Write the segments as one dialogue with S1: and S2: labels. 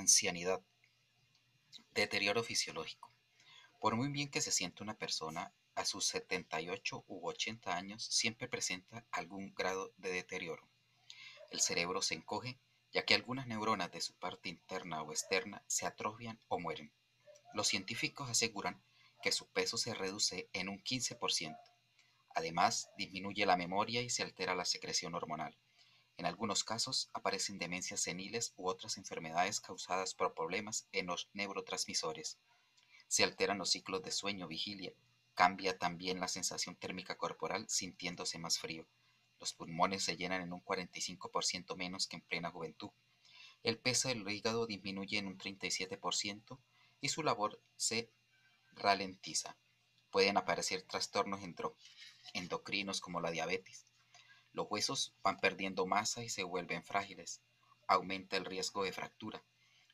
S1: Ancianidad. Deterioro fisiológico. Por muy bien que se sienta una persona, a sus 78 u 80 años siempre presenta algún grado de deterioro. El cerebro se encoge, ya que algunas neuronas de su parte interna o externa se atrofian o mueren. Los científicos aseguran que su peso se reduce en un 15%. Además, disminuye la memoria y se altera la secreción hormonal. En algunos casos aparecen demencias seniles u otras enfermedades causadas por problemas en los neurotransmisores. Se alteran los ciclos de sueño-vigilia. Cambia también la sensación térmica corporal, sintiéndose más frío. Los pulmones se llenan en un 45% menos que en plena juventud. El peso del hígado disminuye en un 37% y su labor se ralentiza. Pueden aparecer trastornos endocrinos como la diabetes. Los huesos van perdiendo masa y se vuelven frágiles. Aumenta el riesgo de fractura.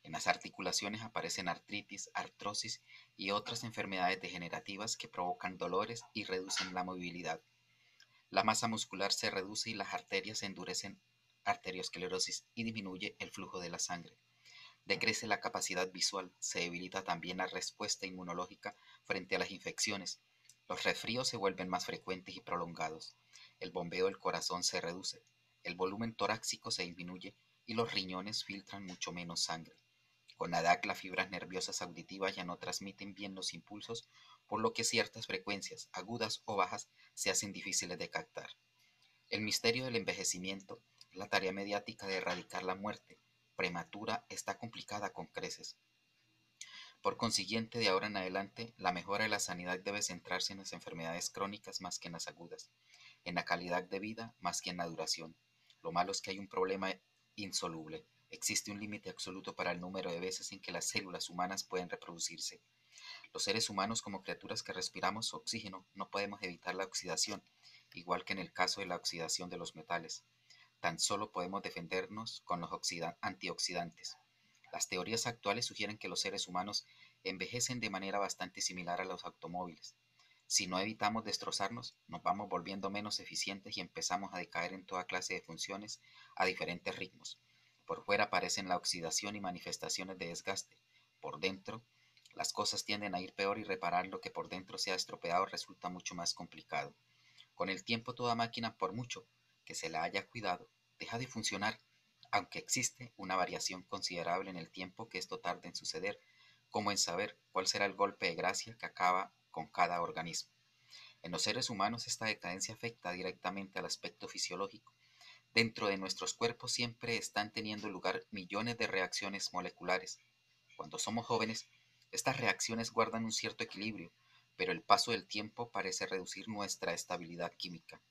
S1: En las articulaciones aparecen artritis, artrosis y otras enfermedades degenerativas que provocan dolores y reducen la movilidad. La masa muscular se reduce y las arterias se endurecen, arteriosclerosis, y disminuye el flujo de la sangre. Decrece la capacidad visual, se debilita también la respuesta inmunológica frente a las infecciones. Los resfríos se vuelven más frecuentes y prolongados. El bombeo del corazón se reduce. El volumen torácico se disminuye y los riñones filtran mucho menos sangre. Con la edad, las fibras nerviosas auditivas ya no transmiten bien los impulsos, por lo que ciertas frecuencias, agudas o bajas, se hacen difíciles de captar. El misterio del envejecimiento, la tarea mediática de erradicar la muerte prematura, está complicada con creces. Por consiguiente, de ahora en adelante, la mejora de la sanidad debe centrarse en las enfermedades crónicas más que en las agudas, en la calidad de vida más que en la duración. Lo malo es que hay un problema insoluble. Existe un límite absoluto para el número de veces en que las células humanas pueden reproducirse. Los seres humanos, como criaturas que respiramos oxígeno, no podemos evitar la oxidación, igual que en el caso de la oxidación de los metales. Tan solo podemos defendernos con los antioxidantes. Las teorías actuales sugieren que los seres humanos envejecen de manera bastante similar a los automóviles. Si no evitamos destrozarnos, nos vamos volviendo menos eficientes y empezamos a decaer en toda clase de funciones a diferentes ritmos. Por fuera aparecen la oxidación y manifestaciones de desgaste. Por dentro, las cosas tienden a ir peor y reparar lo que por dentro se ha estropeado resulta mucho más complicado. Con el tiempo, toda máquina, por mucho que se la haya cuidado, deja de funcionar, aunque existe una variación considerable en el tiempo que esto tarda en suceder, como en saber cuál será el golpe de gracia que acaba con cada organismo. En los seres humanos esta decadencia afecta directamente al aspecto fisiológico. Dentro de nuestros cuerpos siempre están teniendo lugar millones de reacciones moleculares. Cuando somos jóvenes, estas reacciones guardan un cierto equilibrio, pero el paso del tiempo parece reducir nuestra estabilidad química.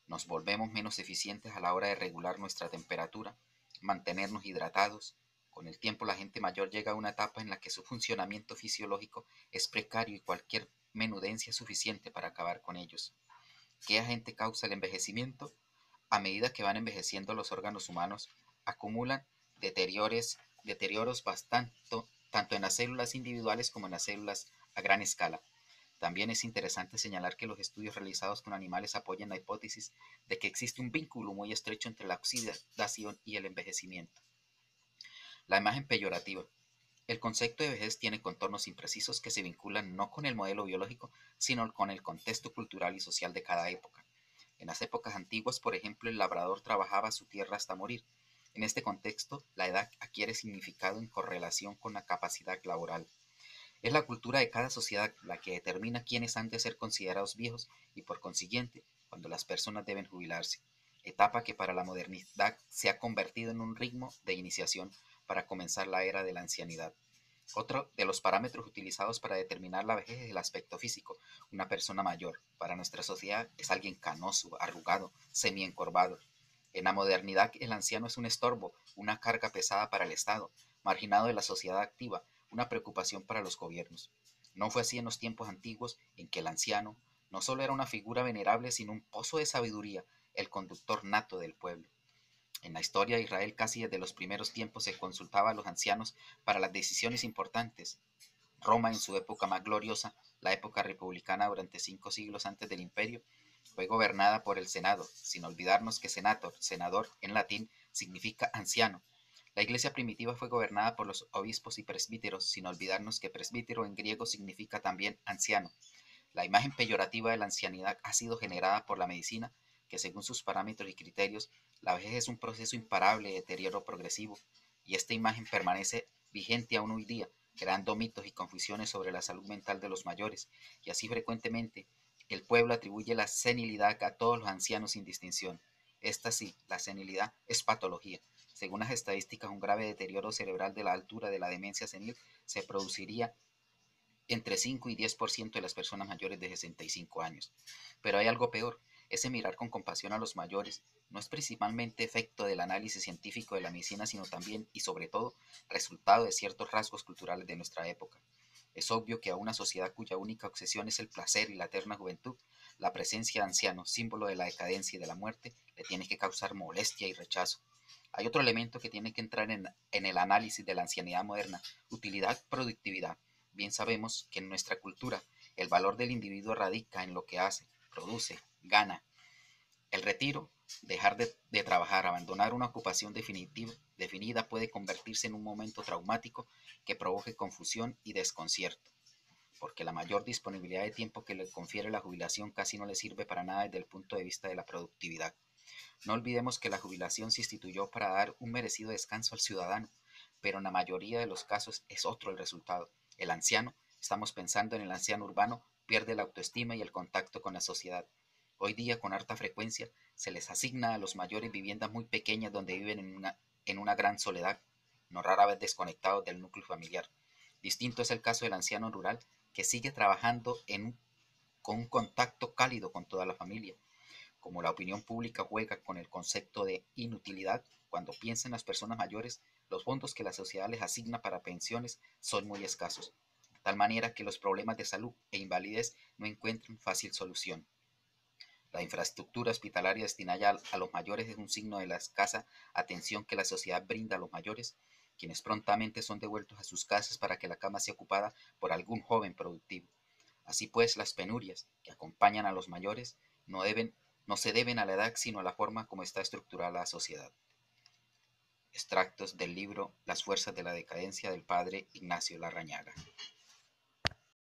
S1: Nos volvemos menos eficientes a la hora de regular nuestra temperatura, mantenernos hidratados. Con el tiempo la gente mayor llega a una etapa en la que su funcionamiento fisiológico es precario y cualquier menudencia es suficiente para acabar con ellos. ¿Qué agente causa el envejecimiento? A medida que van envejeciendo los órganos humanos, acumulan deterioros bastante, tanto en las células individuales como en las células a gran escala. También es interesante señalar que los estudios realizados con animales apoyan la hipótesis de que existe un vínculo muy estrecho entre la oxidación y el envejecimiento. La imagen peyorativa. El concepto de vejez tiene contornos imprecisos que se vinculan no con el modelo biológico, sino con el contexto cultural y social de cada época. En las épocas antiguas, por ejemplo, el labrador trabajaba su tierra hasta morir. En este contexto, la edad adquiere significado en correlación con la capacidad laboral. Es la cultura de cada sociedad la que determina quiénes han de ser considerados viejos y, por consiguiente, cuando las personas deben jubilarse, etapa que para la modernidad se ha convertido en un ritmo de iniciación para comenzar la era de la ancianidad. Otro de los parámetros utilizados para determinar la vejez es el aspecto físico. Una persona mayor, para nuestra sociedad, es alguien canoso, arrugado, semi-encorvado. En la modernidad, el anciano es un estorbo, una carga pesada para el Estado, marginado de la sociedad activa, una preocupación para los gobiernos. No fue así en los tiempos antiguos, en que el anciano no solo era una figura venerable, sino un pozo de sabiduría, el conductor nato del pueblo. En la historia de Israel, casi desde los primeros tiempos se consultaba a los ancianos para las decisiones importantes. Roma, en su época más gloriosa, la época republicana durante 5 siglos antes del imperio, fue gobernada por el Senado, sin olvidarnos que senator, senador en latín, significa anciano. La iglesia primitiva fue gobernada por los obispos y presbíteros, sin olvidarnos que presbítero en griego significa también anciano. La imagen peyorativa de la ancianidad ha sido generada por la medicina, que según sus parámetros y criterios, la vejez es un proceso imparable de deterioro progresivo, y esta imagen permanece vigente aún hoy día, creando mitos y confusiones sobre la salud mental de los mayores, y así frecuentemente el pueblo atribuye la senilidad a todos los ancianos sin distinción. Esta sí, la senilidad es patología. Según las estadísticas, un grave deterioro cerebral de la altura de la demencia senil se produciría entre 5 y 10% de las personas mayores de 65 años. Pero hay algo peor, ese mirar con compasión a los mayores no es principalmente efecto del análisis científico de la medicina, sino también y sobre todo resultado de ciertos rasgos culturales de nuestra época. Es obvio que a una sociedad cuya única obsesión es el placer y la eterna juventud, la presencia de ancianos, símbolo de la decadencia y de la muerte, le tiene que causar molestia y rechazo. Hay otro elemento que tiene que entrar en el análisis de la ancianidad moderna, utilidad-productividad. Bien sabemos que en nuestra cultura el valor del individuo radica en lo que hace, produce, gana. El retiro, dejar de trabajar, abandonar una ocupación definida puede convertirse en un momento traumático que provoque confusión y desconcierto, porque la mayor disponibilidad de tiempo que le confiere la jubilación casi no le sirve para nada desde el punto de vista de la productividad. No olvidemos que la jubilación se instituyó para dar un merecido descanso al ciudadano, pero en la mayoría de los casos es otro el resultado. El anciano, estamos pensando en el anciano urbano, pierde la autoestima y el contacto con la sociedad. Hoy día, con harta frecuencia, se les asigna a los mayores viviendas muy pequeñas donde viven en una gran soledad, no rara vez desconectados del núcleo familiar. Distinto es el caso del anciano rural, que sigue trabajando con un contacto cálido con toda la familia. Como la opinión pública juega con el concepto de inutilidad, cuando piensa en las personas mayores, los fondos que la sociedad les asigna para pensiones son muy escasos, de tal manera que los problemas de salud e invalidez no encuentran fácil solución. La infraestructura hospitalaria destinada a los mayores es un signo de la escasa atención que la sociedad brinda a los mayores, quienes prontamente son devueltos a sus casas para que la cama sea ocupada por algún joven productivo. Así pues, las penurias que acompañan a los mayores no deben no se deben a la edad, sino a la forma como está estructurada la sociedad. Extractos del libro Las fuerzas de la decadencia del padre Ignacio Larrañaga.